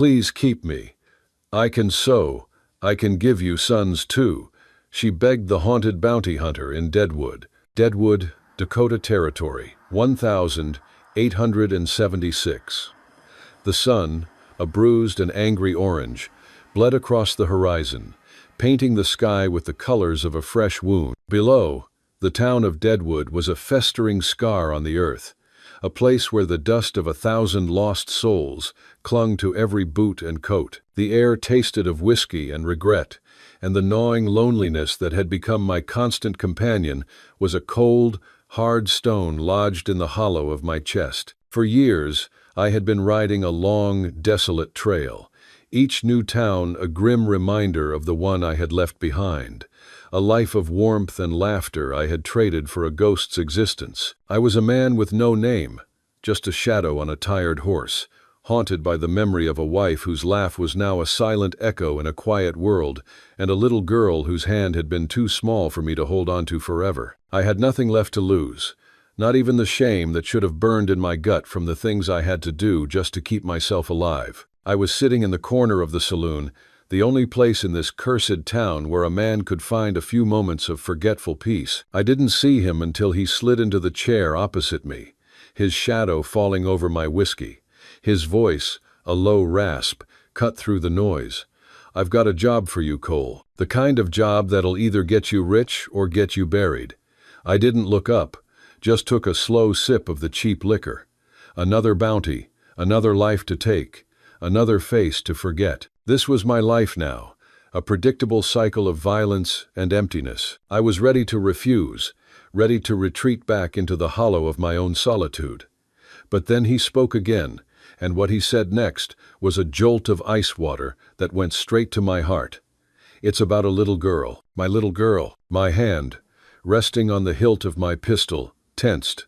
Please keep me. I can sew. I can give you sons too," she begged the haunted bounty hunter in Deadwood. Deadwood, Dakota Territory, 1876. The sun, a bruised and angry orange, bled across the horizon, painting the sky with the colors of a fresh wound. Below, the town of Deadwood was a festering scar on the earth, a place where the dust of 1,000 lost souls clung to every boot and coat. The air tasted of whiskey and regret, and the gnawing loneliness that had become my constant companion was a cold, hard stone lodged in the hollow of my chest. For years, I had been riding a long, desolate trail, each new town a grim reminder of the one I had left behind. A life of warmth and laughter I had traded for a ghost's existence. I was a man with no name, just a shadow on a tired horse, haunted by the memory of a wife whose laugh was now a silent echo in a quiet world, and a little girl whose hand had been too small for me to hold on to forever. I had nothing left to lose, not even the shame that should have burned in my gut from the things I had to do just to keep myself alive. I was sitting in the corner of the saloon, the only place in this cursed town where a man could find a few moments of forgetful peace. I didn't see him until he slid into the chair opposite me, his shadow falling over my whiskey. His voice, a low rasp, cut through the noise. "I've got a job for you, Cole. The kind of job that'll either get you rich or get you buried." I didn't look up, just took a slow sip of the cheap liquor. Another bounty, another life to take, another face to forget. This was my life now, a predictable cycle of violence and emptiness. I was ready to refuse, ready to retreat back into the hollow of my own solitude. But then he spoke again, and what he said next was a jolt of ice water that went straight to my heart. "It's about a little girl, my little girl." My hand, resting on the hilt of my pistol, tensed.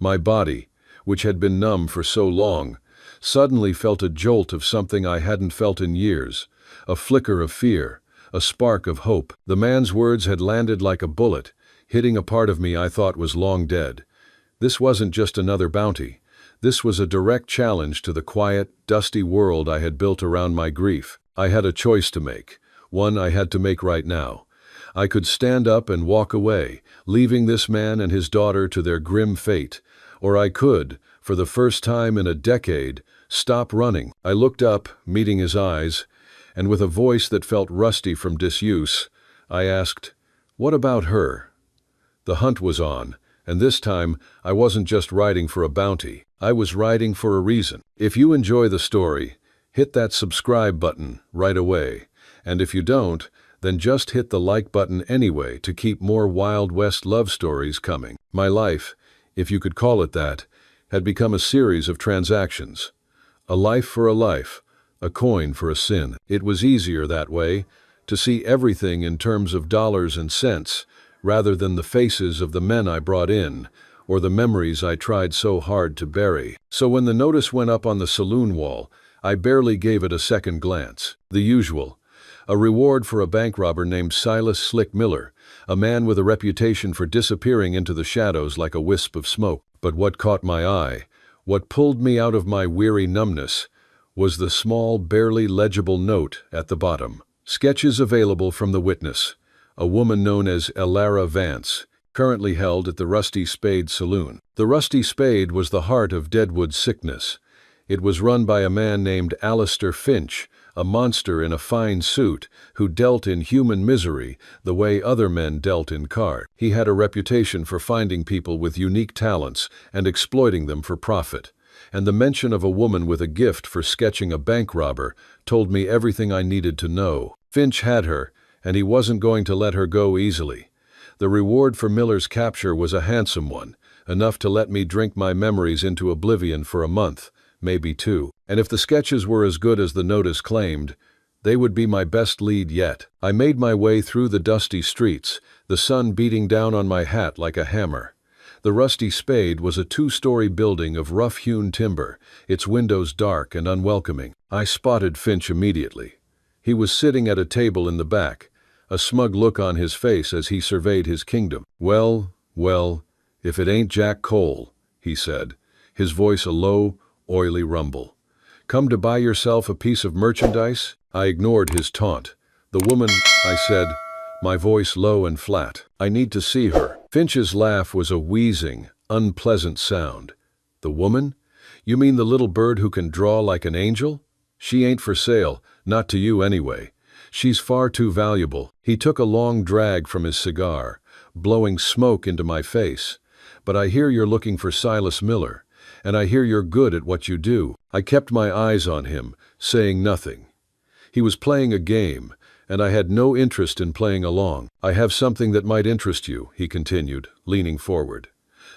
My body, which had been numb for so long, suddenly felt a jolt of something I hadn't felt in years, a flicker of fear, a spark of hope. The man's words had landed like a bullet, hitting a part of me I thought was long dead. This wasn't just another bounty. This was a direct challenge to the quiet, dusty world I had built around my grief. I had a choice to make, one I had to make right now. I could stand up and walk away, leaving this man and his daughter to their grim fate, or I could, for the first time in a decade, stop running. I looked up, meeting his eyes, and with a voice that felt rusty from disuse, I asked, "What about her?" The hunt was on, and this time I wasn't just riding for a bounty. I was riding for a reason. If you enjoy the story, hit that subscribe button right away. And if you don't, then just hit the like button anyway to keep more Wild West love stories coming. My life, if you could call it that, had become a series of transactions. A life for a life, a coin for a sin. It was easier that way, to see everything in terms of dollars and cents, rather than the faces of the men I brought in, or the memories I tried so hard to bury. So when the notice went up on the saloon wall, I barely gave it a second glance. The usual. A reward for a bank robber named Silas Slick Miller, a man with a reputation for disappearing into the shadows like a wisp of smoke. But what caught my eye, what pulled me out of my weary numbness, was the small, barely legible note at the bottom. Sketches available from the witness, a woman known as Elara Vance, currently held at the Rusty Spade Saloon. The Rusty Spade was the heart of Deadwood's sickness. It was run by a man named Alistair Finch, a monster in a fine suit who dealt in human misery the way other men dealt in cards. He had a reputation for finding people with unique talents and exploiting them for profit. And the mention of a woman with a gift for sketching a bank robber told me everything I needed to know. Finch had her, and he wasn't going to let her go easily. The reward for Miller's capture was a handsome one, enough to let me drink my memories into oblivion for a month, maybe two. And if the sketches were as good as the notice claimed, they would be my best lead yet. I made my way through the dusty streets, the sun beating down on my hat like a hammer. The Rusty Spade was a two-story building of rough-hewn timber, its windows dark and unwelcoming. I spotted Finch immediately. He was sitting at a table in the back, a smug look on his face as he surveyed his kingdom. "Well, well, if it ain't Jack Cole," he said, his voice a low, oily rumble. Come to buy yourself a piece of merchandise?" I ignored his taunt. "The woman," I said, my voice low and flat. "I need to see her." Finch's laugh was a wheezing, unpleasant sound. "The woman? You mean the little bird who can draw like an angel? She ain't for sale, not to you anyway. She's far too valuable." He took a long drag from his cigar, blowing smoke into my face. "But I hear you're looking for Silas Miller, and I hear you're good at what you do." I kept my eyes on him, saying nothing. He was playing a game, and I had no interest in playing along. "I have something that might interest you," he continued, leaning forward.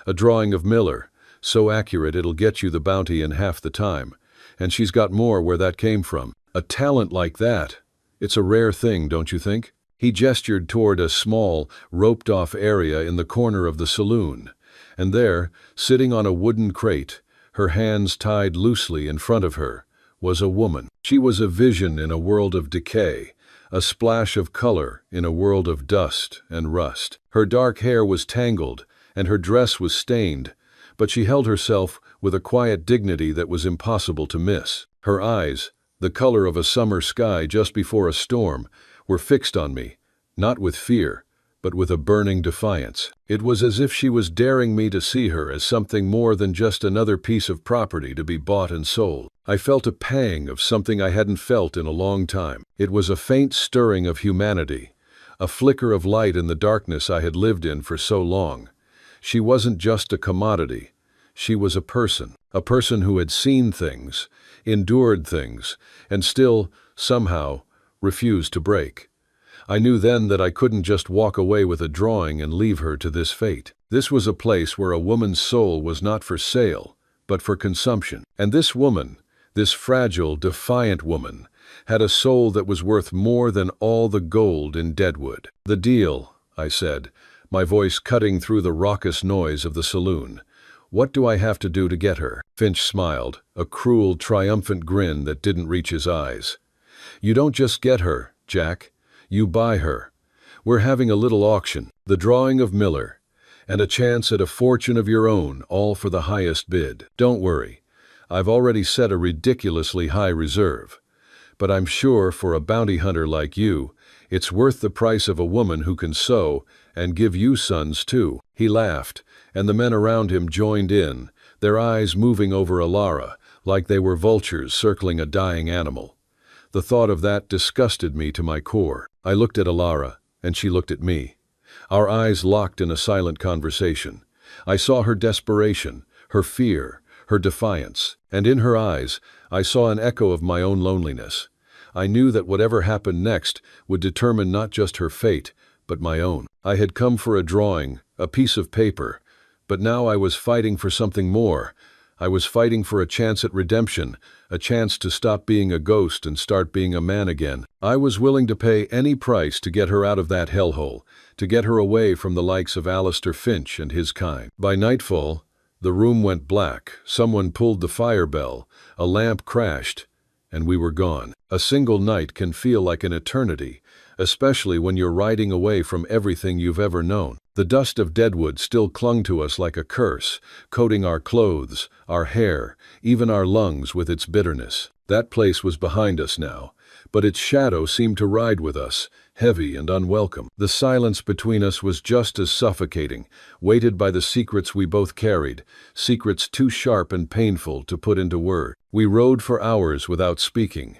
"A drawing of Miller, so accurate it'll get you the bounty in half the time. And she's got more where that came from. A talent like that, it's a rare thing, don't you think?" He gestured toward a small, roped-off area in the corner of the saloon. And there, sitting on a wooden crate, her hands tied loosely in front of her, was a woman. She was a vision in a world of decay, a splash of color in a world of dust and rust. Her dark hair was tangled, and her dress was stained, but she held herself with a quiet dignity that was impossible to miss. Her eyes, the color of a summer sky just before a storm, were fixed on me, not with fear, but with a burning defiance. It was as if she was daring me to see her as something more than just another piece of property to be bought and sold. I felt a pang of something I hadn't felt in a long time. It was a faint stirring of humanity, a flicker of light in the darkness I had lived in for so long. She wasn't just a commodity. She was a person who had seen things, endured things, and still, somehow, refused to break. I knew then that I couldn't just walk away with a drawing and leave her to this fate. This was a place where a woman's soul was not for sale, but for consumption. And this woman, this fragile, defiant woman, had a soul that was worth more than all the gold in Deadwood. "The deal," I said, my voice cutting through the raucous noise of the saloon. "What do I have to do to get her?" Finch smiled, a cruel, triumphant grin that didn't reach his eyes. "You don't just get her, Jack. You buy her. We're having a little auction, the drawing of Miller, and a chance at a fortune of your own, all for the highest bid. Don't worry, I've already set a ridiculously high reserve. But I'm sure for a bounty hunter like you, it's worth the price of a woman who can sew and give you sons too." He laughed, and the men around him joined in, their eyes moving over Alara, like they were vultures circling a dying animal. The thought of that disgusted me to my core. I looked at Alara, and she looked at me. Our eyes locked in a silent conversation. I saw her desperation, her fear, her defiance, and in her eyes, I saw an echo of my own loneliness. I knew that whatever happened next would determine not just her fate, but my own. I had come for a drawing, a piece of paper, but now I was fighting for something more. I was fighting for a chance at redemption, a chance to stop being a ghost and start being a man again. I was willing to pay any price to get her out of that hellhole, to get her away from the likes of Alistair Finch and his kind. By nightfall, the room went black, someone pulled the fire bell, a lamp crashed, and we were gone. A single night can feel like an eternity, especially when you're riding away from everything you've ever known. The dust of Deadwood still clung to us like a curse, coating our clothes, our hair, even our lungs with its bitterness. That place was behind us now, but its shadow seemed to ride with us, heavy and unwelcome. The silence between us was just as suffocating, weighted by the secrets we both carried, secrets too sharp and painful to put into words. We rode for hours without speaking.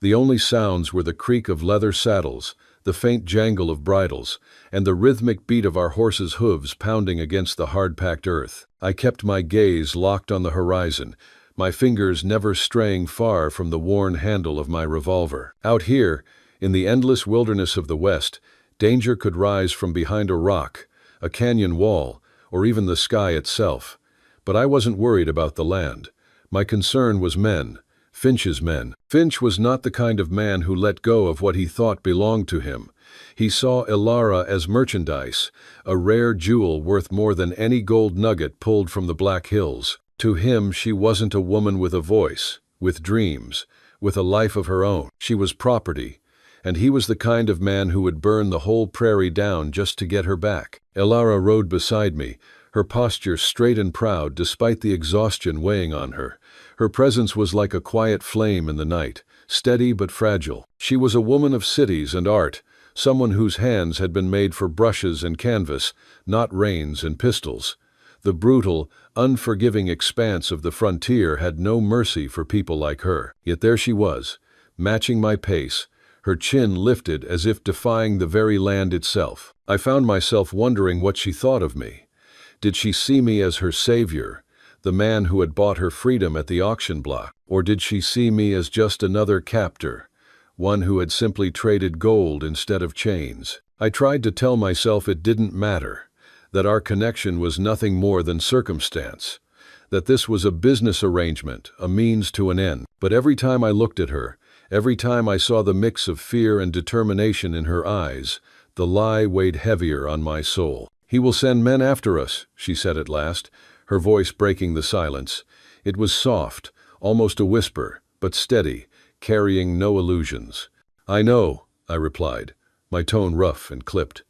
The only sounds were the creak of leather saddles, the faint jangle of bridles, and the rhythmic beat of our horses' hooves pounding against the hard-packed earth. I kept my gaze locked on the horizon, my fingers never straying far from the worn handle of my revolver. Out here, in the endless wilderness of the West, danger could rise from behind a rock, a canyon wall, or even the sky itself. But I wasn't worried about the land. My concern was men. Finch's men. Finch was not the kind of man who let go of what he thought belonged to him. He saw Alara as merchandise, a rare jewel worth more than any gold nugget pulled from the Black Hills. To him, she wasn't a woman with a voice, with dreams, with a life of her own. She was property, and he was the kind of man who would burn the whole prairie down just to get her back. Alara rode beside me, her posture straight and proud despite the exhaustion weighing on her, Her presence was like a quiet flame in the night, steady but fragile. She was a woman of cities and art, someone whose hands had been made for brushes and canvas, not reins and pistols. The brutal, unforgiving expanse of the frontier had no mercy for people like her. Yet there she was, matching my pace, her chin lifted as if defying the very land itself. I found myself wondering what she thought of me. Did she see me as her savior, the man who had bought her freedom at the auction block? Or did she see me as just another captor, one who had simply traded gold instead of chains? I tried to tell myself it didn't matter, that our connection was nothing more than circumstance, that this was a business arrangement, a means to an end. But every time I looked at her, every time I saw the mix of fear and determination in her eyes, the lie weighed heavier on my soul. "He will send men after us," she said at last, her voice breaking the silence. It was soft, almost a whisper, but steady, carrying no illusions. "I know," I replied, my tone rough and clipped.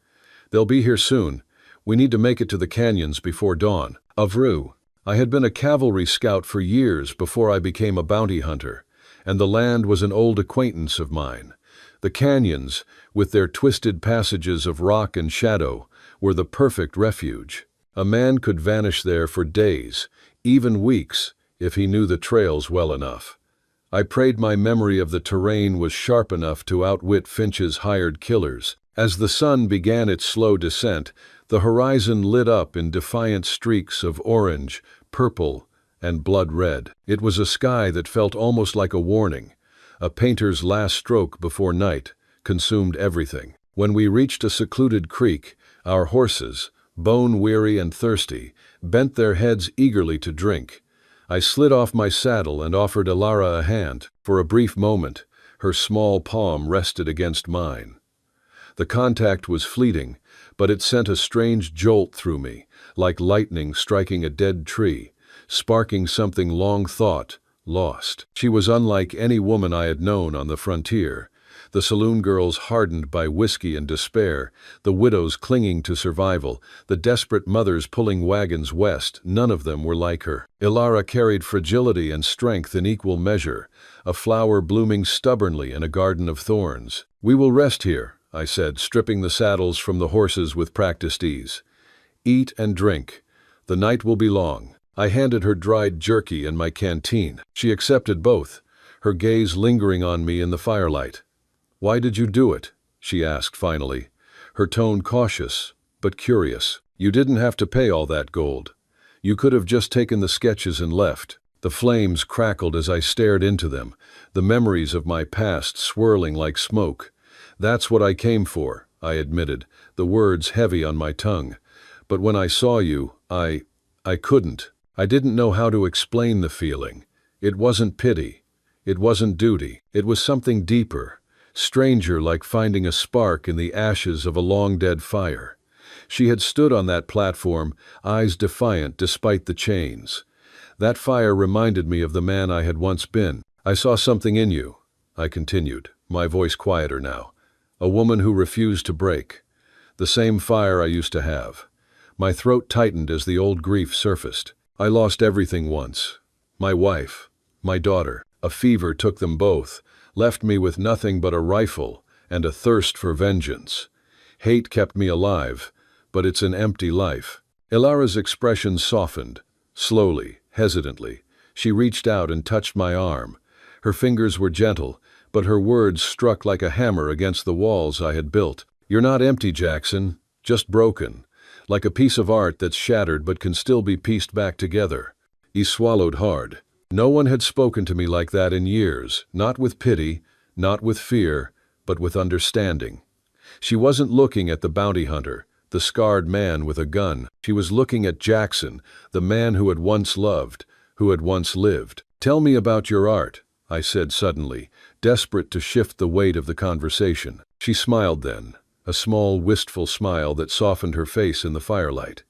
"They'll be here soon. We need to make it to the canyons before dawn." Avru. I had been a cavalry scout for years before I became a bounty hunter, and the land was an old acquaintance of mine. The canyons, with their twisted passages of rock and shadow, were the perfect refuge. A man could vanish there for days, even weeks, if he knew the trails well enough. I prayed my memory of the terrain was sharp enough to outwit Finch's hired killers. As the sun began its slow descent, the horizon lit up in defiant streaks of orange, purple, and blood red. It was a sky that felt almost like a warning. A painter's last stroke before night consumed everything. When we reached a secluded creek, our horses, bone-weary and thirsty, bent their heads eagerly to drink. I slid off my saddle and offered Ilara a hand. For a brief moment, her small palm rested against mine. The contact was fleeting, but it sent a strange jolt through me, like lightning striking a dead tree, sparking something long thought, lost. She was unlike any woman I had known on the frontier. The saloon girls hardened by whiskey and despair, the widows clinging to survival, the desperate mothers pulling wagons west, none of them were like her. Ilara carried fragility and strength in equal measure, a flower blooming stubbornly in a garden of thorns. "We will rest here," I said, stripping the saddles from the horses with practiced ease. "Eat and drink. The night will be long." I handed her dried jerky and my canteen. She accepted both, her gaze lingering on me in the firelight. "Why did you do it?" she asked finally, her tone cautious, but curious. "You didn't have to pay all that gold. You could have just taken the sketches and left." The flames crackled as I stared into them, the memories of my past swirling like smoke. "That's what I came for," I admitted, the words heavy on my tongue. "But when I saw you, I couldn't. I didn't know how to explain the feeling. It wasn't pity. It wasn't duty. It was something deeper, stranger, like finding a spark in the ashes of a long-dead fire." She had stood on that platform, eyes defiant despite the chains. "That fire reminded me of the man I had once been. I saw something in you," I continued, my voice quieter now. "A woman who refused to break. The same fire I used to have." My throat tightened as the old grief surfaced. "I lost everything once. My wife, my daughter. A fever took them both, left me with nothing but a rifle and a thirst for vengeance. Hate kept me alive, but it's an empty life." Ilara's expression softened. Slowly, hesitantly, she reached out and touched my arm. Her fingers were gentle, but her words struck like a hammer against the walls I had built. "You're not empty, Jackson, just broken. Like a piece of art that's shattered but can still be pieced back together." He swallowed hard. No one had spoken to me like that in years, not with pity, not with fear, but with understanding. She wasn't looking at the bounty hunter, the scarred man with a gun. She was looking at Jackson, the man who had once loved, who had once lived. "Tell me about your art," I said suddenly, desperate to shift the weight of the conversation. She smiled then, a small, wistful smile that softened her face in the firelight.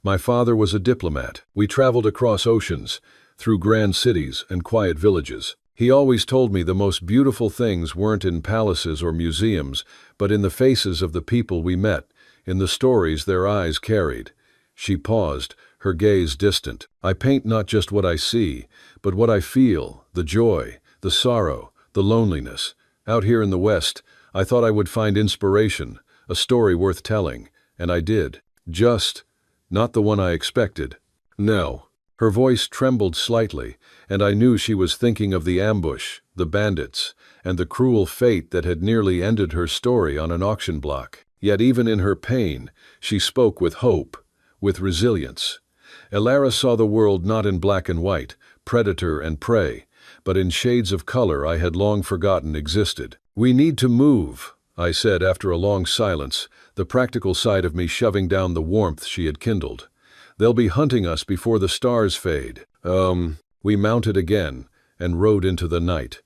"My father was a diplomat. We traveled across oceans, through grand cities and quiet villages. He always told me the most beautiful things weren't in palaces or museums, but in the faces of the people we met, in the stories their eyes carried." She paused, her gaze distant. "I paint not just what I see, but what I feel, the joy, the sorrow, the loneliness. Out here in the West, I thought I would find inspiration, a story worth telling, and I did. Just not the one I expected. No." Her voice trembled slightly, and I knew she was thinking of the ambush, the bandits, and the cruel fate that had nearly ended her story on an auction block. Yet even in her pain, she spoke with hope, with resilience. Elara saw the world not in black and white, predator and prey, but in shades of color I had long forgotten existed. "We need to move," I said after a long silence, the practical side of me shoving down the warmth she had kindled. "They'll be hunting us before the stars fade." We mounted again and rode into the night.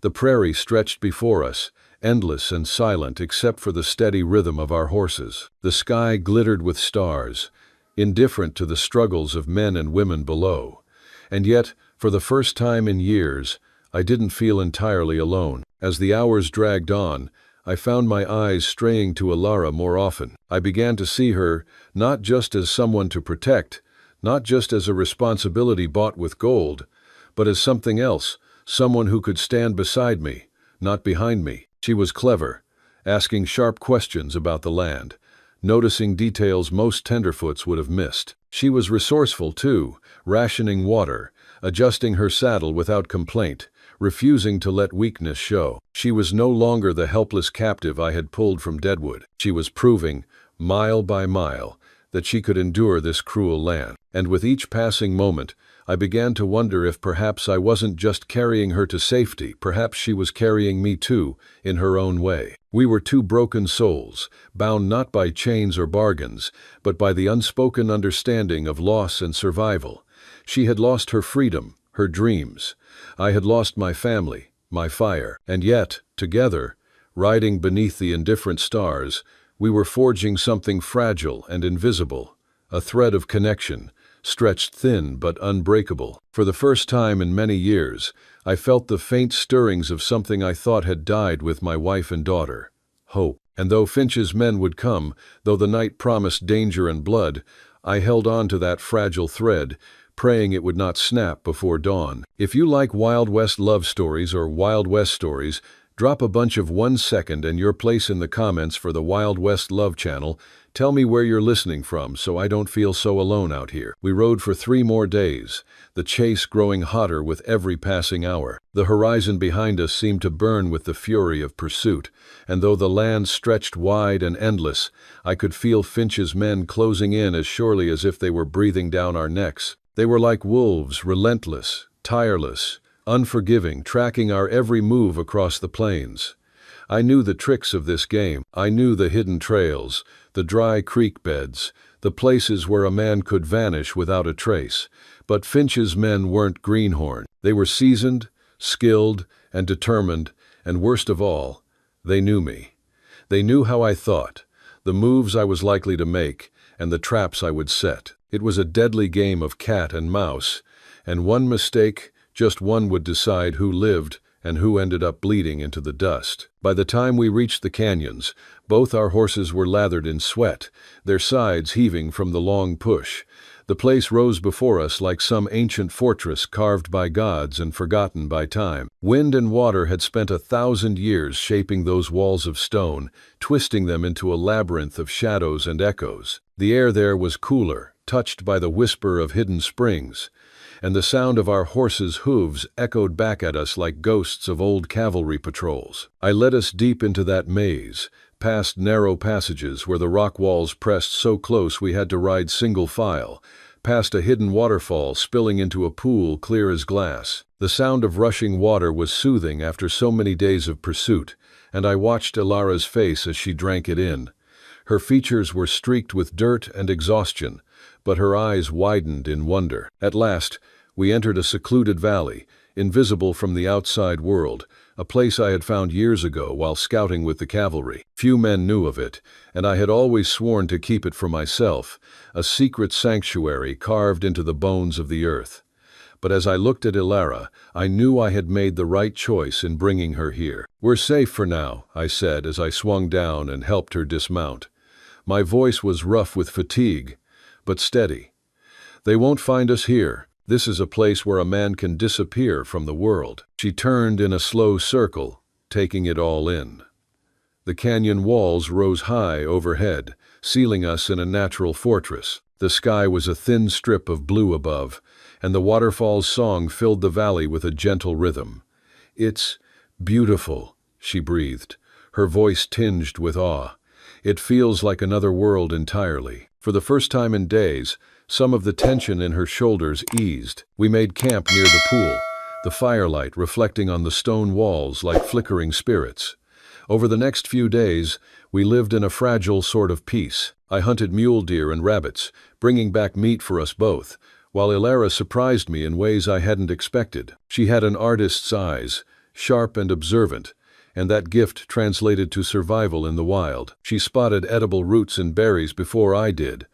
The prairie stretched before us, endless and silent except for the steady rhythm of our horses. The sky glittered with stars, indifferent to the struggles of men and women below. And yet, for the first time in years, I didn't feel entirely alone. As the hours dragged on, I found my eyes straying to Elara more often. I began to see her not just as someone to protect, not just as a responsibility bought with gold, but as something else, someone who could stand beside me, not behind me. She was clever, asking sharp questions about the land, noticing details most tenderfoots would have missed. She was resourceful too, rationing water, adjusting her saddle without complaint, refusing to let weakness show. She was no longer the helpless captive I had pulled from Deadwood. She was proving, mile by mile, that she could endure this cruel land. And with each passing moment, I began to wonder if perhaps I wasn't just carrying her to safety, perhaps she was carrying me too, in her own way. We were two broken souls, bound not by chains or bargains, but by the unspoken understanding of loss and survival. She had lost her freedom, her dreams. I had lost my family, my fire. And yet, together, riding beneath the indifferent stars, we were forging something fragile and invisible, a thread of connection, stretched thin but unbreakable. For the first time in many years, I felt the faint stirrings of something I thought had died with my wife and daughter: hope. And though Finch's men would come, though the night promised danger and blood, I held on to that fragile thread, praying it would not snap before dawn. If you like Wild West love stories or Wild West stories, drop a bunch of 1 second and your place in the comments for the Wild West Love channel. Tell me where you're listening from so I don't feel so alone out here. We rode for 3 more days, the chase growing hotter with every passing hour. The horizon behind us seemed to burn with the fury of pursuit, and though the land stretched wide and endless, I could feel Finch's men closing in as surely as if they were breathing down our necks. They were like wolves, relentless, tireless, unforgiving, tracking our every move across the plains. I knew the tricks of this game. I knew the hidden trails, the dry creek beds, the places where a man could vanish without a trace. But Finch's men weren't greenhorn. They were seasoned, skilled, and determined, and worst of all, they knew me. They knew how I thought, the moves I was likely to make, and the traps I would set. It was a deadly game of cat and mouse, and one mistake, just one, would decide who lived and who ended up bleeding into the dust. By the time we reached the canyons, both our horses were lathered in sweat, their sides heaving from the long push. The place rose before us like some ancient fortress carved by gods and forgotten by time. Wind and water had spent 1,000 years shaping those walls of stone, twisting them into a labyrinth of shadows and echoes. The air there was cooler, touched by the whisper of hidden springs, and the sound of our horses' hooves echoed back at us like ghosts of old cavalry patrols. I led us deep into that maze, past narrow passages where the rock walls pressed so close we had to ride single file, past a hidden waterfall spilling into a pool clear as glass. The sound of rushing water was soothing after so many days of pursuit, and I watched Elara's face as she drank it in. Her features were streaked with dirt and exhaustion, but her eyes widened in wonder. At last, we entered a secluded valley, invisible from the outside world, a place I had found years ago while scouting with the cavalry. Few men knew of it, and I had always sworn to keep it for myself, a secret sanctuary carved into the bones of the earth. But as I looked at Elara, I knew I had made the right choice in bringing her here. "We're safe for now," I said as I swung down and helped her dismount. My voice was rough with fatigue, but steady. They won't find us here. This is a place where a man can disappear from the world." She turned in a slow circle, taking it all in. The canyon walls rose high overhead, sealing us in a natural fortress. The sky was a thin strip of blue above, and the waterfall's song filled the valley with a gentle rhythm. "It's beautiful," she breathed, her voice tinged with awe. "It feels like another world entirely." For the first time in days, some of the tension in her shoulders eased. We made camp near the pool, the firelight reflecting on the stone walls like flickering spirits. Over the next few days, we lived in a fragile sort of peace. I hunted mule deer and rabbits, bringing back meat for us both, while Ilara surprised me in ways I hadn't expected. She had an artist's eyes, sharp and observant, and that gift translated to survival in the wild. She spotted edible roots and berries before I did,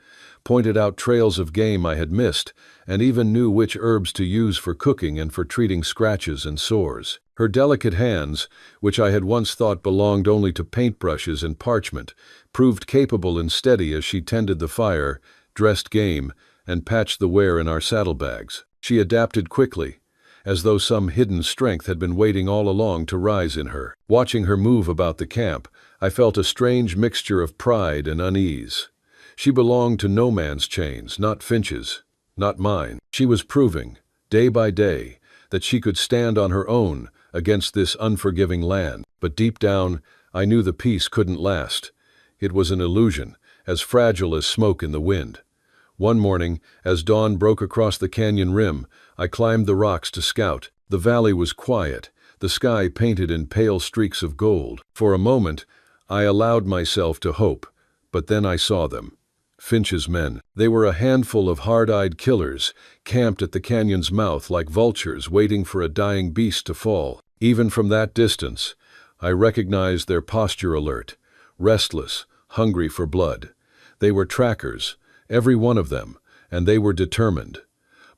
pointed out trails of game I had missed, and even knew which herbs to use for cooking and for treating scratches and sores. Her delicate hands, which I had once thought belonged only to paintbrushes and parchment, proved capable and steady as she tended the fire, dressed game, and patched the wear in our saddlebags. She adapted quickly, as though some hidden strength had been waiting all along to rise in her. Watching her move about the camp, I felt a strange mixture of pride and unease. She belonged to no man's chains, not Finch's, not mine. She was proving, day by day, that she could stand on her own against this unforgiving land. But deep down, I knew the peace couldn't last. It was an illusion, as fragile as smoke in the wind. One morning, as dawn broke across the canyon rim, I climbed the rocks to scout. The valley was quiet, the sky painted in pale streaks of gold. For a moment, I allowed myself to hope, but then I saw them. Finch's men. They were a handful of hard-eyed killers, camped at the canyon's mouth like vultures waiting for a dying beast to fall. Even from that distance, I recognized their posture alert, restless, hungry for blood. They were trackers, every one of them, and they were determined.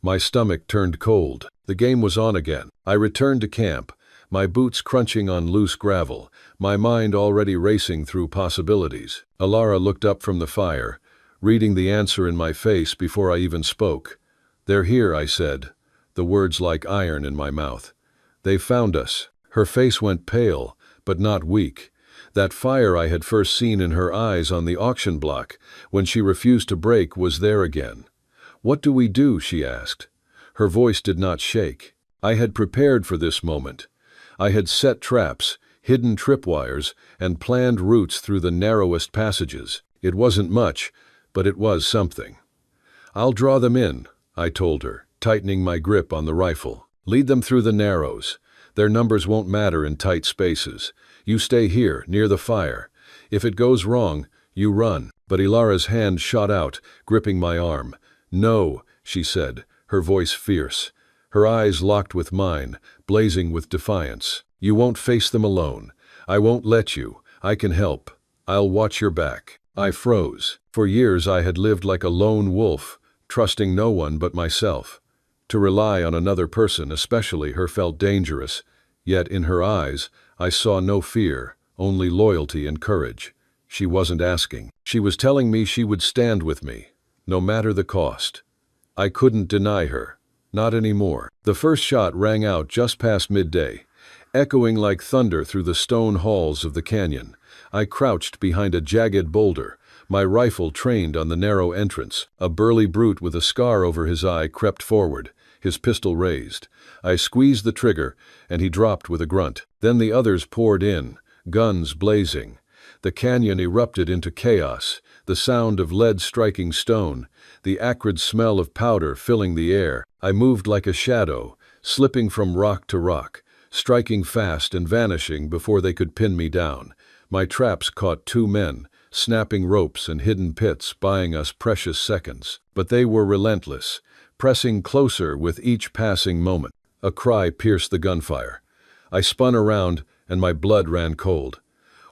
My stomach turned cold. The game was on again. I returned to camp, my boots crunching on loose gravel, my mind already racing through possibilities. Ilara looked up from the fire, reading the answer in my face before I even spoke. "They're here," I said, the words like iron in my mouth. "They've found us." Her face went pale, but not weak. That fire I had first seen in her eyes on the auction block, when she refused to break, was there again. "What do we do?" she asked. Her voice did not shake. I had prepared for this moment. I had set traps, hidden tripwires, and planned routes through the narrowest passages. It wasn't much, but it was something. "I'll draw them in," I told her, tightening my grip on the rifle. "Lead them through the narrows. Their numbers won't matter in tight spaces. You stay here, near the fire. If it goes wrong, you run." But Ilara's hand shot out, gripping my arm. "No," she said, her voice fierce. Her eyes locked with mine, blazing with defiance. "You won't face them alone. I won't let you. I can help. I'll watch your back." I froze. For years I had lived like a lone wolf, trusting no one but myself. To rely on another person, especially her, felt dangerous. Yet in her eyes, I saw no fear, only loyalty and courage. She wasn't asking. She was telling me she would stand with me, no matter the cost. I couldn't deny her. Not anymore. The first shot rang out just past midday, echoing like thunder through the stone halls of the canyon. I crouched behind a jagged boulder, my rifle trained on the narrow entrance. A burly brute with a scar over his eye crept forward, his pistol raised. I squeezed the trigger, and he dropped with a grunt. Then the others poured in, guns blazing. The canyon erupted into chaos, the sound of lead striking stone, the acrid smell of powder filling the air. I moved like a shadow, slipping from rock to rock, striking fast and vanishing before they could pin me down. My traps caught 2 men, snapping ropes and hidden pits, buying us precious seconds. But they were relentless, pressing closer with each passing moment. A cry pierced the gunfire. I spun around, and my blood ran cold.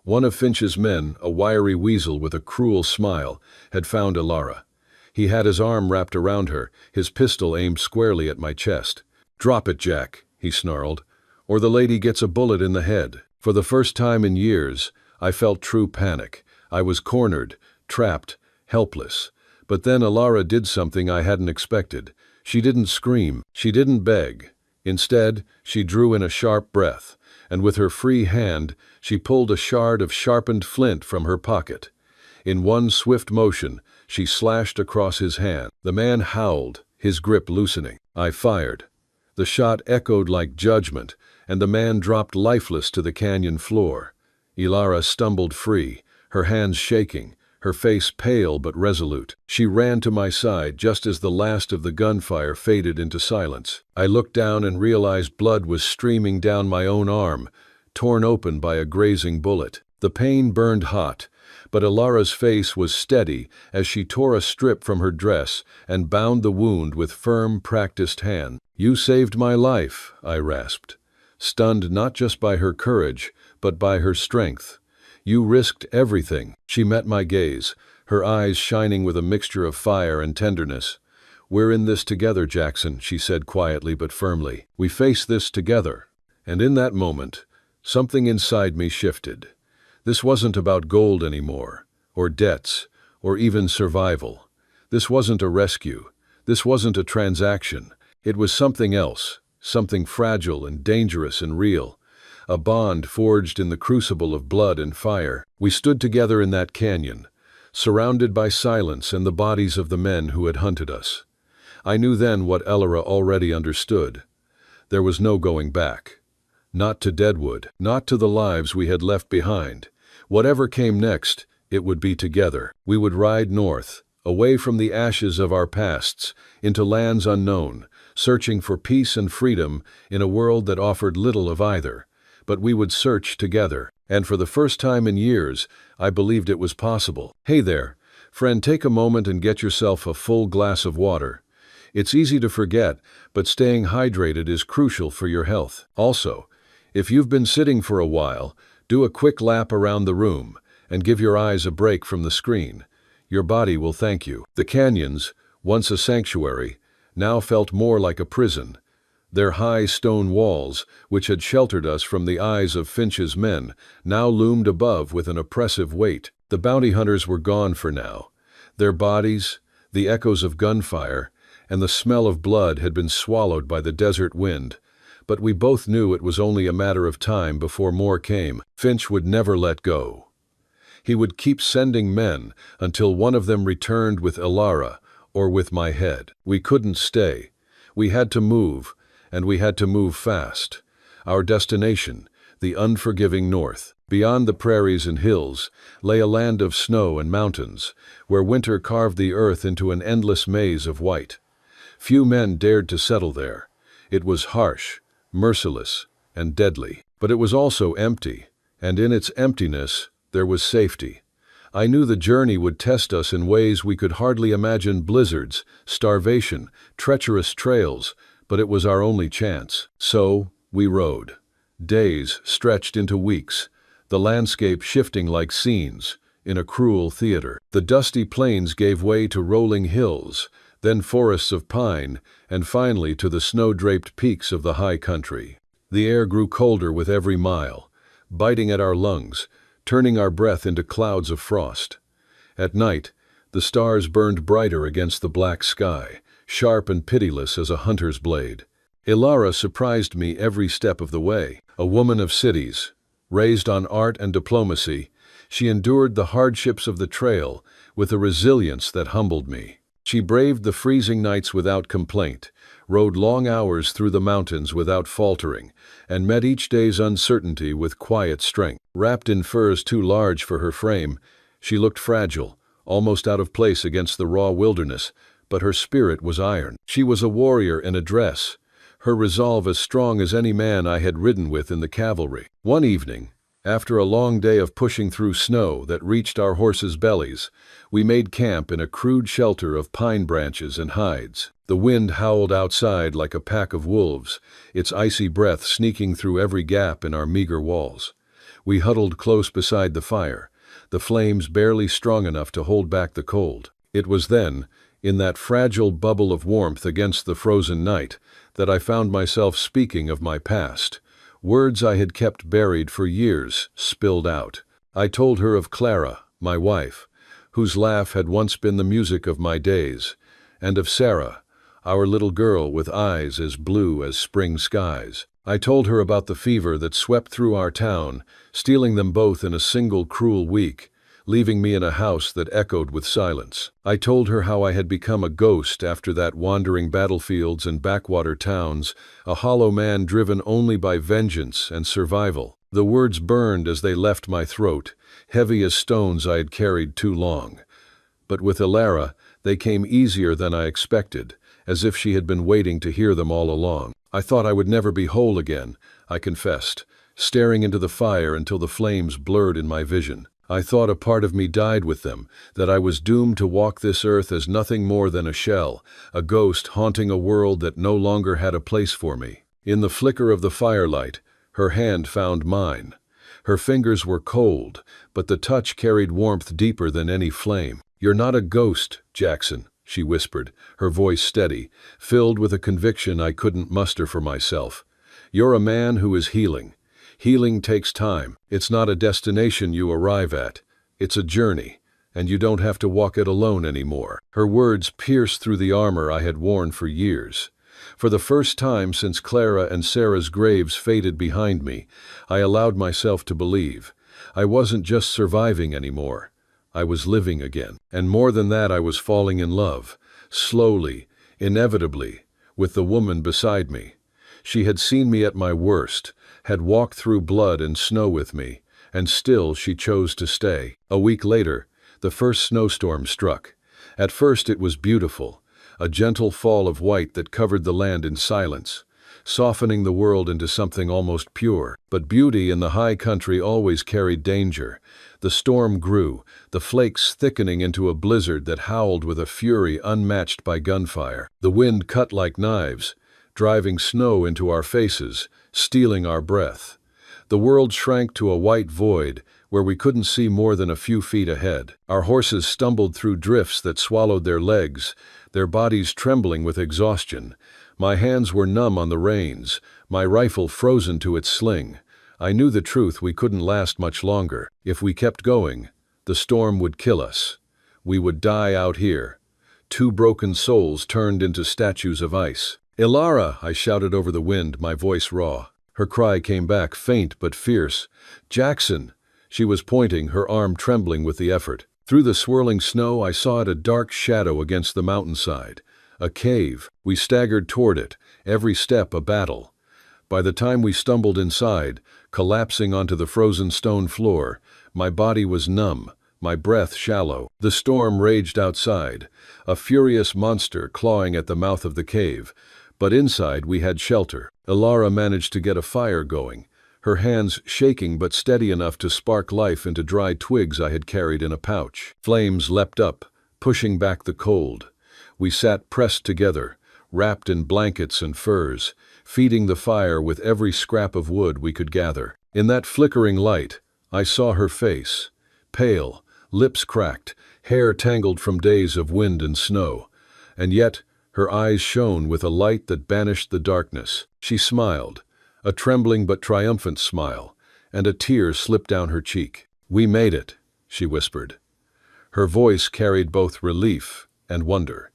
One of Finch's men, a wiry weasel with a cruel smile, had found Ilara. He had his arm wrapped around her, his pistol aimed squarely at my chest. "Drop it, Jack," he snarled, "or the lady gets a bullet in the head." For the first time in years, I felt true panic. I was cornered, trapped, helpless. But then Alara did something I hadn't expected. She didn't scream. She didn't beg. Instead, she drew in a sharp breath, and with her free hand, she pulled a shard of sharpened flint from her pocket. In one swift motion, she slashed across his hand. The man howled, his grip loosening. I fired. The shot echoed like judgment, and the man dropped lifeless to the canyon floor. Alara stumbled free, her hands shaking, her face pale but resolute. She ran to my side just as the last of the gunfire faded into silence. I looked down and realized blood was streaming down my own arm, torn open by a grazing bullet. The pain burned hot, but Alara's face was steady as she tore a strip from her dress and bound the wound with firm, practiced hand. "You saved my life," I rasped, stunned not just by her courage, but by her strength. "You risked everything." She met my gaze, her eyes shining with a mixture of fire and tenderness. "We're in this together, Jackson," she said quietly but firmly. "We face this together." And in that moment, something inside me shifted. This wasn't about gold anymore, or debts, or even survival. This wasn't a rescue. This wasn't a transaction. It was something else, something fragile and dangerous and real. A bond forged in the crucible of blood and fire. We stood together in that canyon, surrounded by silence and the bodies of the men who had hunted us. I knew then what Alara already understood. There was no going back. Not to Deadwood, not to the lives we had left behind. Whatever came next, it would be together. We would ride north, away from the ashes of our pasts, into lands unknown, searching for peace and freedom in a world that offered little of either. But we would search together, and for the first time in years, I believed it was possible. Hey there, friend, take a moment and get yourself a full glass of water. It's easy to forget, but staying hydrated is crucial for your health. Also, if you've been sitting for a while, do a quick lap around the room and give your eyes a break from the screen. Your body will thank you. The canyons, once a sanctuary, now felt more like a prison. Their high stone walls, which had sheltered us from the eyes of Finch's men, now loomed above with an oppressive weight. The bounty hunters were gone for now. Their bodies, the echoes of gunfire, and the smell of blood had been swallowed by the desert wind. But we both knew it was only a matter of time before more came. Finch would never let go. He would keep sending men until one of them returned with Alara or with my head. We couldn't stay. We had to move, and we had to move fast. Our destination, the unforgiving north. Beyond the prairies and hills, lay a land of snow and mountains, where winter carved the earth into an endless maze of white. Few men dared to settle there. It was harsh, merciless, and deadly. But it was also empty, and in its emptiness, there was safety. I knew the journey would test us in ways we could hardly imagine: blizzards, starvation, treacherous trails, but it was our only chance. So, we rode. Days stretched into weeks, the landscape shifting like scenes in a cruel theater. The dusty plains gave way to rolling hills, then forests of pine, and finally to the snow-draped peaks of the high country. The air grew colder with every mile, biting at our lungs, turning our breath into clouds of frost. At night, the stars burned brighter against the black sky, sharp and pitiless as a hunter's blade. Alara surprised me every step of the way. A woman of cities, raised on art and diplomacy, she endured the hardships of the trail with a resilience that humbled me. She braved the freezing nights without complaint, rode long hours through the mountains without faltering, and met each day's uncertainty with quiet strength. Wrapped in furs too large for her frame, she looked fragile, almost out of place against the raw wilderness, but her spirit was iron. She was a warrior in a dress, her resolve as strong as any man I had ridden with in the cavalry. One evening, after a long day of pushing through snow that reached our horses' bellies, we made camp in a crude shelter of pine branches and hides. The wind howled outside like a pack of wolves, its icy breath sneaking through every gap in our meager walls. We huddled close beside the fire, the flames barely strong enough to hold back the cold. It was then, in that fragile bubble of warmth against the frozen night, that I found myself speaking of my past. Words I had kept buried for years spilled out. I told her of Clara, my wife, whose laugh had once been the music of my days, and of Sarah, our little girl with eyes as blue as spring skies. I told her about the fever that swept through our town, stealing them both in a single cruel week, leaving me in a house that echoed with silence. I told her how I had become a ghost after that, wandering battlefields and backwater towns, a hollow man driven only by vengeance and survival. The words burned as they left my throat, heavy as stones I had carried too long. But with Ilara, they came easier than I expected, as if she had been waiting to hear them all along. I thought I would never be whole again, I confessed, staring into the fire until the flames blurred in my vision. I thought a part of me died with them, that I was doomed to walk this earth as nothing more than a shell, a ghost haunting a world that no longer had a place for me. In the flicker of the firelight, her hand found mine. Her fingers were cold, but the touch carried warmth deeper than any flame. "You're not a ghost, Jackson," she whispered, her voice steady, filled with a conviction I couldn't muster for myself. "You're a man who is healing. Healing takes time. It's not a destination you arrive at. It's a journey, and you don't have to walk it alone anymore." Her words pierced through the armor I had worn for years. For the first time since Clara and Sarah's graves faded behind me, I allowed myself to believe. I wasn't just surviving anymore. I was living again. And more than that, I was falling in love, slowly, inevitably, with the woman beside me. She had seen me at my worst, had walked through blood and snow with me, and still she chose to stay. A week later, the first snowstorm struck. At first it was beautiful, a gentle fall of white that covered the land in silence, softening the world into something almost pure. But beauty in the high country always carried danger. The storm grew, the flakes thickening into a blizzard that howled with a fury unmatched by gunfire. The wind cut like knives, driving snow into our faces, stealing our breath. The world shrank to a white void where we couldn't see more than a few feet ahead. Our horses stumbled through drifts that swallowed their legs, their bodies trembling with exhaustion. My hands were numb on the reins, my rifle frozen to its sling. I knew the truth: we couldn't last much longer. If we kept going, the storm would kill us. We would die out here. Two broken souls turned into statues of ice. "Ilara!" I shouted over the wind, my voice raw. Her cry came back, faint but fierce. "Jackson!" She was pointing, her arm trembling with the effort. Through the swirling snow, I saw it, a dark shadow against the mountainside. A cave. We staggered toward it, every step a battle. By the time we stumbled inside, collapsing onto the frozen stone floor, my body was numb, my breath shallow. The storm raged outside, a furious monster clawing at the mouth of the cave. But inside we had shelter. Ilara managed to get a fire going, her hands shaking but steady enough to spark life into dry twigs I had carried in a pouch. Flames leapt up, pushing back the cold. We sat pressed together, wrapped in blankets and furs, feeding the fire with every scrap of wood we could gather. In that flickering light, I saw her face, pale, lips cracked, hair tangled from days of wind and snow. And yet, her eyes shone with a light that banished the darkness. She smiled, a trembling but triumphant smile, and a tear slipped down her cheek. "We made it," she whispered. Her voice carried both relief and wonder.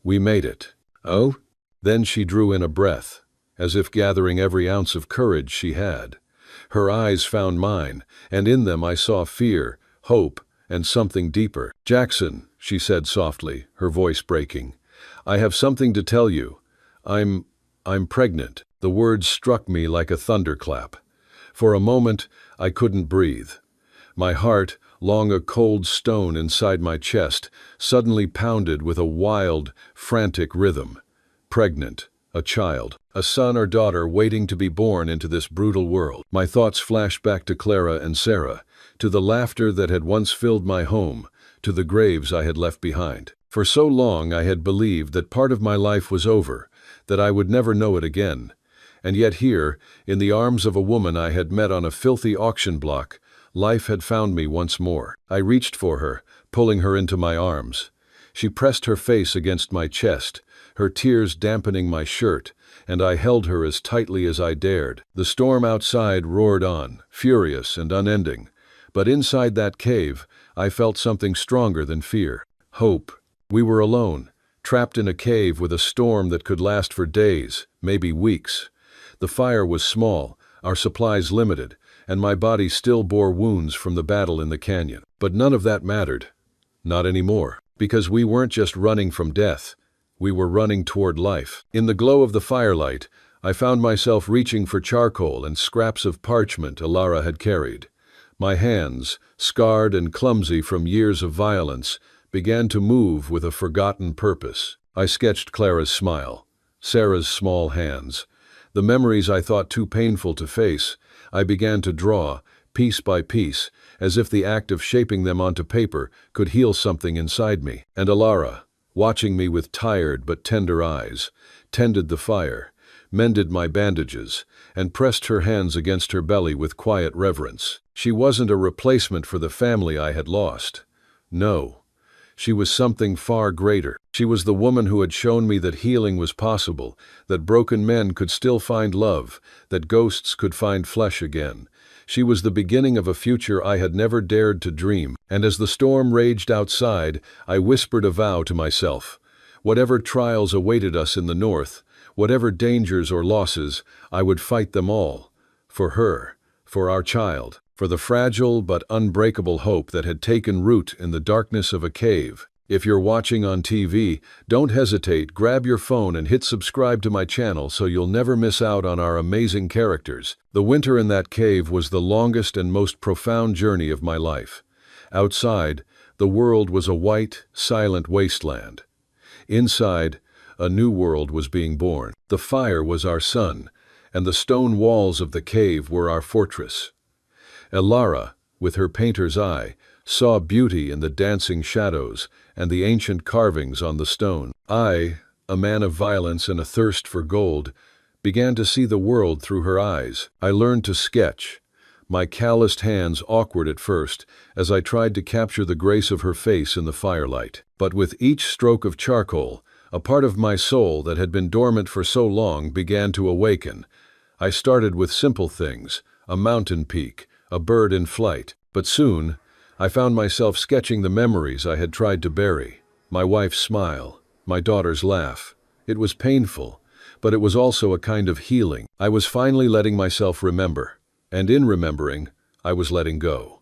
"We made it." "Oh?" Then she drew in a breath, as if gathering every ounce of courage she had. Her eyes found mine, and in them I saw fear, hope, and something deeper. "Jackson," she said softly, her voice breaking, "I have something to tell you. I'm pregnant." The words struck me like a thunderclap. For a moment, I couldn't breathe. My heart, long a cold stone inside my chest, suddenly pounded with a wild, frantic rhythm. Pregnant, a child, a son or daughter waiting to be born into this brutal world. My thoughts flashed back to Clara and Sarah, to the laughter that had once filled my home, to the graves I had left behind. For so long I had believed that part of my life was over, that I would never know it again. And yet here, in the arms of a woman I had met on a filthy auction block, life had found me once more. I reached for her, pulling her into my arms. She pressed her face against my chest, her tears dampening my shirt, and I held her as tightly as I dared. The storm outside roared on, furious and unending, But inside that cave, I felt something stronger than fear. Hope. We were alone, trapped in a cave with a storm that could last for days, maybe weeks. The fire was small, our supplies limited, and my body still bore wounds from the battle in the canyon. But none of that mattered. Not anymore. Because we weren't just running from death. We were running toward life. In the glow of the firelight, I found myself reaching for charcoal and scraps of parchment Alara had carried. My hands, scarred and clumsy from years of violence, began to move with a forgotten purpose. I sketched Clara's smile, Sarah's small hands. The memories I thought too painful to face, I began to draw, piece by piece, as if the act of shaping them onto paper could heal something inside me. And Alara, watching me with tired but tender eyes, tended the fire, mended my bandages, and pressed her hands against her belly with quiet reverence. She wasn't a replacement for the family I had lost. No. She was something far greater. She was the woman who had shown me that healing was possible, that broken men could still find love, that ghosts could find flesh again. She was the beginning of a future I had never dared to dream, and as the storm raged outside, I whispered a vow to myself. Whatever trials awaited us in the north, whatever dangers or losses, I would fight them all. For her, for our child, for the fragile but unbreakable hope that had taken root in the darkness of a cave. If you're watching on TV, don't hesitate, grab your phone and hit subscribe to my channel so you'll never miss out on our amazing characters. The winter in that cave was the longest and most profound journey of my life. Outside, the world was a white, silent wasteland. Inside, a new world was being born. The fire was our sun, and the stone walls of the cave were our fortress. Alara, with her painter's eye, saw beauty in the dancing shadows and the ancient carvings on the stone. I, a man of violence and a thirst for gold, began to see the world through her eyes. I learned to sketch, my calloused hands awkward at first as I tried to capture the grace of her face in the firelight. But with each stroke of charcoal, a part of my soul that had been dormant for so long began to awaken. I started with simple things, a mountain peak, a bird in flight. But soon, I found myself sketching the memories I had tried to bury. My wife's smile, my daughter's laugh. It was painful, but it was also a kind of healing. I was finally letting myself remember, and in remembering, I was letting go.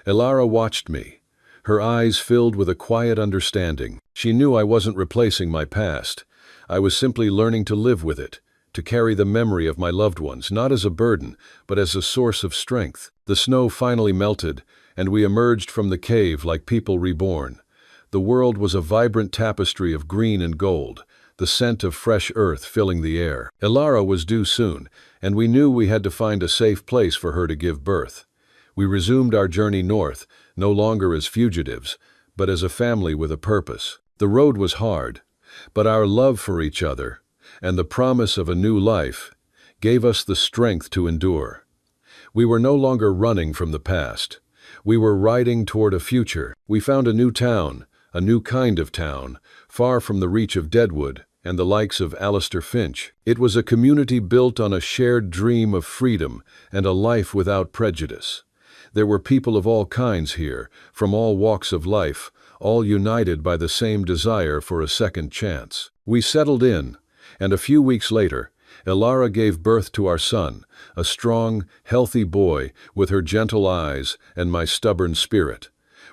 Alara watched me, her eyes filled with a quiet understanding. She knew I wasn't replacing my past. I was simply learning to live with it, to carry the memory of my loved ones, not as a burden, but as a source of strength. The snow finally melted, and we emerged from the cave like people reborn. The world was a vibrant tapestry of green and gold, the scent of fresh earth filling the air. Alara was due soon, and we knew we had to find a safe place for her to give birth. We resumed our journey north, no longer as fugitives, but as a family with a purpose. The road was hard, but our love for each other, and the promise of a new life, gave us the strength to endure. We were no longer running from the past. We were riding toward a future. We found a new town, a new kind of town, far from the reach of Deadwood and the likes of Alistair Finch. It was a community built on a shared dream of freedom and a life without prejudice. There were people of all kinds here, from all walks of life, all united by the same desire for a second chance. We settled in, and a few weeks later, Alara gave birth to our son, a strong, healthy boy with her gentle eyes and my stubborn spirit.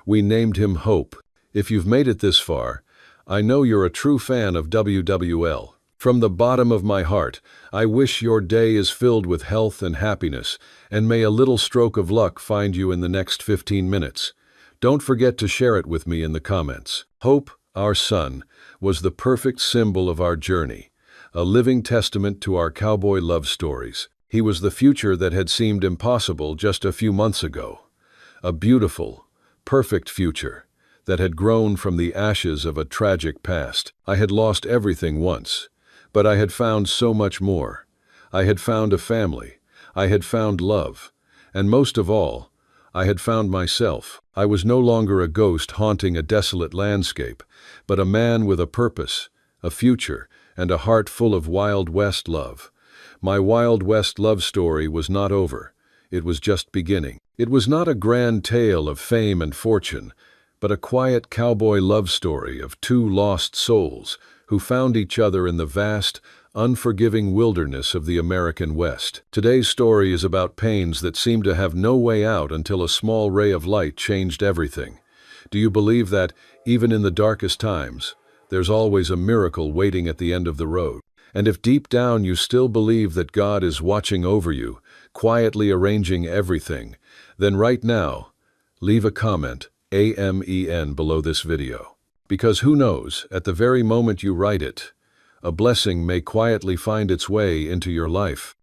We named him Hope. If you've made it this far, I know you're a true fan of WWL. From the bottom of my heart, I wish your day is filled with health and happiness, and may a little stroke of luck find you in the next 15 minutes. Don't forget to share it with me in the comments. Hope, our son, was the perfect symbol of our journey, a living testament to our cowboy love stories. He was the future that had seemed impossible just a few months ago. A beautiful, perfect future that had grown from the ashes of a tragic past. I had lost everything once, but I had found so much more. I had found a family. I had found love. And most of all, I had found myself. I was no longer a ghost haunting a desolate landscape, but a man with a purpose, a future, and a heart full of Wild West love. My Wild West love story was not over. It was just beginning. It was not a grand tale of fame and fortune, but a quiet cowboy love story of two lost souls who found each other in the vast, unforgiving wilderness of the American West. Today's story is about pains that seemed to have no way out until a small ray of light changed everything. Do you believe that, even in the darkest times, there's always a miracle waiting at the end of the road? And if deep down you still believe that God is watching over you, quietly arranging everything, then right now, leave a comment, AMEN, below this video. Because who knows, at the very moment you write it, a blessing may quietly find its way into your life.